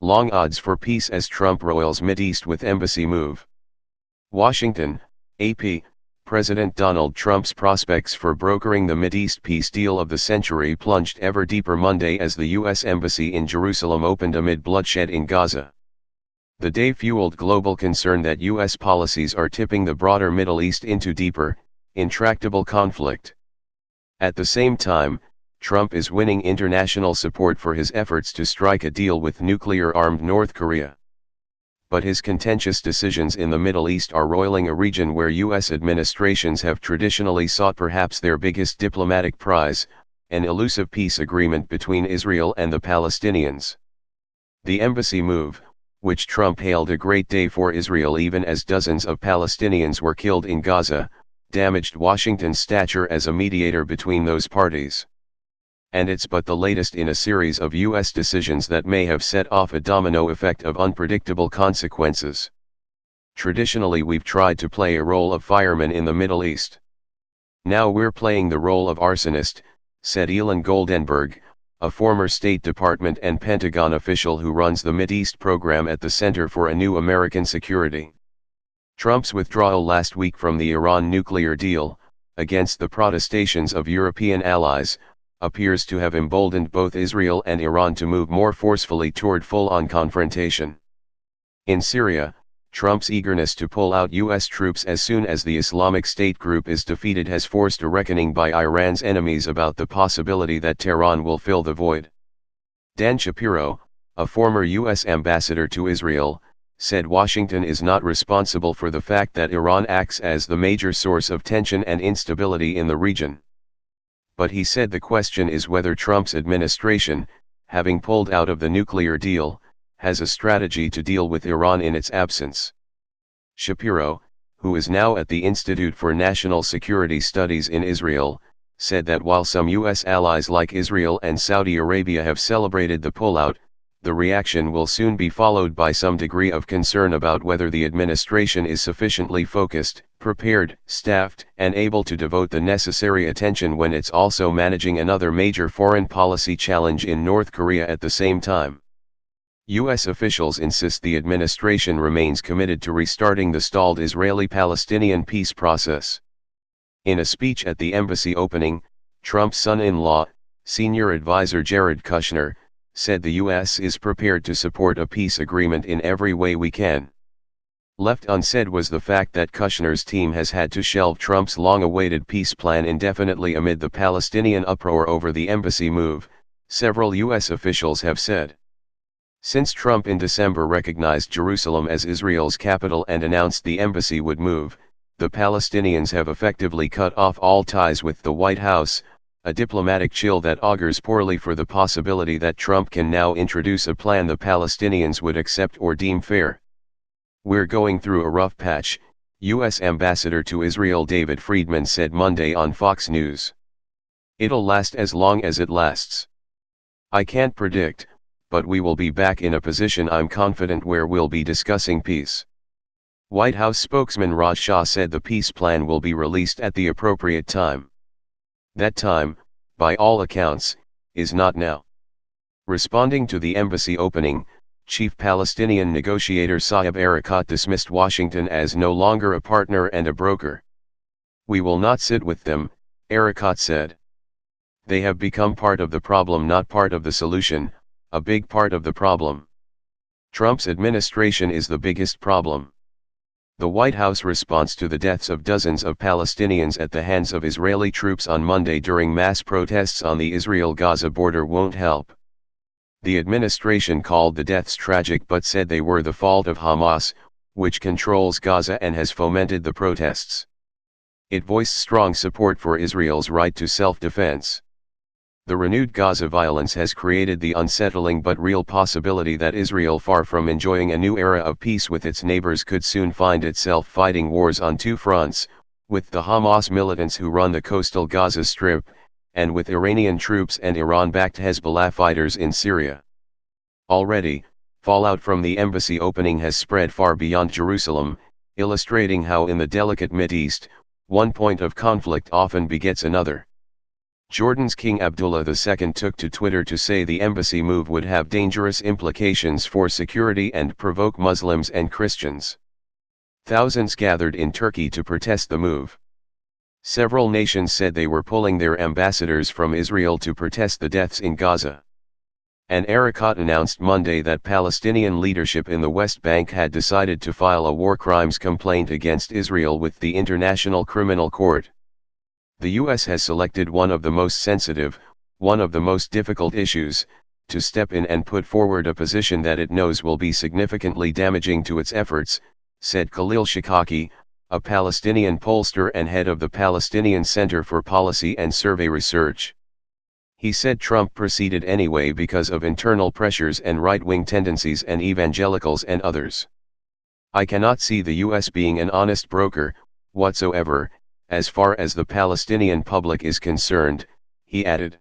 Long odds for peace as Trump roils Mideast with embassy move. Washington, AP, President Donald Trump's prospects for brokering the Mideast peace deal of the century plunged ever deeper Monday as the U.S. Embassy in Jerusalem opened amid bloodshed in Gaza. The day fueled global concern that U.S. policies are tipping the broader Middle East into deeper, intractable conflict. At the same time, Trump is winning international support for his efforts to strike a deal with nuclear-armed North Korea. But his contentious decisions in the Middle East are roiling a region where U.S. administrations have traditionally sought perhaps their biggest diplomatic prize, an elusive peace agreement between Israel and the Palestinians. The embassy move, which Trump hailed a great day for Israel even as dozens of Palestinians were killed in Gaza, damaged Washington's stature as a mediator between those parties. And it's but the latest in a series of U.S. decisions that may have set off a domino effect of unpredictable consequences. Traditionally we've tried to play a role of fireman in the Middle East. Now we're playing the role of arsonist, said Elon Goldenberg, a former State Department and Pentagon official who runs the Mideast program at the Center for a New American Security. Trump's withdrawal last week from the Iran nuclear deal, against the protestations of European allies, appears to have emboldened both Israel and Iran to move more forcefully toward full-on confrontation. In Syria, Trump's eagerness to pull out U.S. troops as soon as the Islamic State group is defeated has forced a reckoning by Iran's enemies about the possibility that Tehran will fill the void. Dan Shapiro, a former U.S. ambassador to Israel, said Washington is not responsible for the fact that Iran acts as the major source of tension and instability in the region. But he said the question is whether Trump's administration, having pulled out of the nuclear deal, has a strategy to deal with Iran in its absence. Shapiro, who is now at the Institute for National Security Studies in Israel, said that while some U.S. allies like Israel and Saudi Arabia have celebrated the pullout, the reaction will soon be followed by some degree of concern about whether the administration is sufficiently focused, prepared, staffed, and able to devote the necessary attention when it's also managing another major foreign policy challenge in North Korea at the same time. U.S. officials insist the administration remains committed to restarting the stalled Israeli-Palestinian peace process. In a speech at the embassy opening, Trump's son-in-law, senior advisor Jared Kushner, said the U.S. is prepared to support a peace agreement in every way we can. Left unsaid was the fact that Kushner's team has had to shelve Trump's long-awaited peace plan indefinitely amid the Palestinian uproar over the embassy move, several U.S. officials have said. Since Trump in December recognized Jerusalem as Israel's capital and announced the embassy would move, the Palestinians have effectively cut off all ties with the White House, a diplomatic chill that augurs poorly for the possibility that Trump can now introduce a plan the Palestinians would accept or deem fair. We're going through a rough patch, U.S. Ambassador to Israel David Friedman said Monday on Fox News. It'll last as long as it lasts. I can't predict, but we will be back in a position I'm confident where we'll be discussing peace. White House spokesman Raj Shah said the peace plan will be released at the appropriate time. That time, by all accounts, is not now. Responding to the embassy opening, chief Palestinian negotiator Saeb Erekat dismissed Washington as no longer a partner and a broker. We will not sit with them, Erekat said. They have become part of the problem, not part of the solution, a big part of the problem. Trump's administration is the biggest problem. The White House response to the deaths of dozens of Palestinians at the hands of Israeli troops on Monday during mass protests on the Israel-Gaza border won't help. The administration called the deaths tragic but said they were the fault of Hamas, which controls Gaza and has fomented the protests. It voiced strong support for Israel's right to self-defense. The renewed Gaza violence has created the unsettling but real possibility that Israel, far from enjoying a new era of peace with its neighbors, could soon find itself fighting wars on two fronts, with the Hamas militants who run the coastal Gaza Strip, and with Iranian troops and Iran-backed Hezbollah fighters in Syria. Already, fallout from the embassy opening has spread far beyond Jerusalem, illustrating how in the delicate Mideast, one point of conflict often begets another. Jordan's King Abdullah II took to Twitter to say the embassy move would have dangerous implications for security and provoke Muslims and Christians. Thousands gathered in Turkey to protest the move. Several nations said they were pulling their ambassadors from Israel to protest the deaths in Gaza. An Erekat announced Monday that Palestinian leadership in the West Bank had decided to file a war crimes complaint against Israel with the International Criminal Court. The U.S. has selected one of the most sensitive, one of the most difficult issues, to step in and put forward a position that it knows will be significantly damaging to its efforts, said Khalil Shikaki, a Palestinian pollster and head of the Palestinian Center for Policy and Survey Research. He said Trump proceeded anyway because of internal pressures and right-wing tendencies and evangelicals and others. I cannot see the U.S. being an honest broker, whatsoever, as far as the Palestinian public is concerned, he added.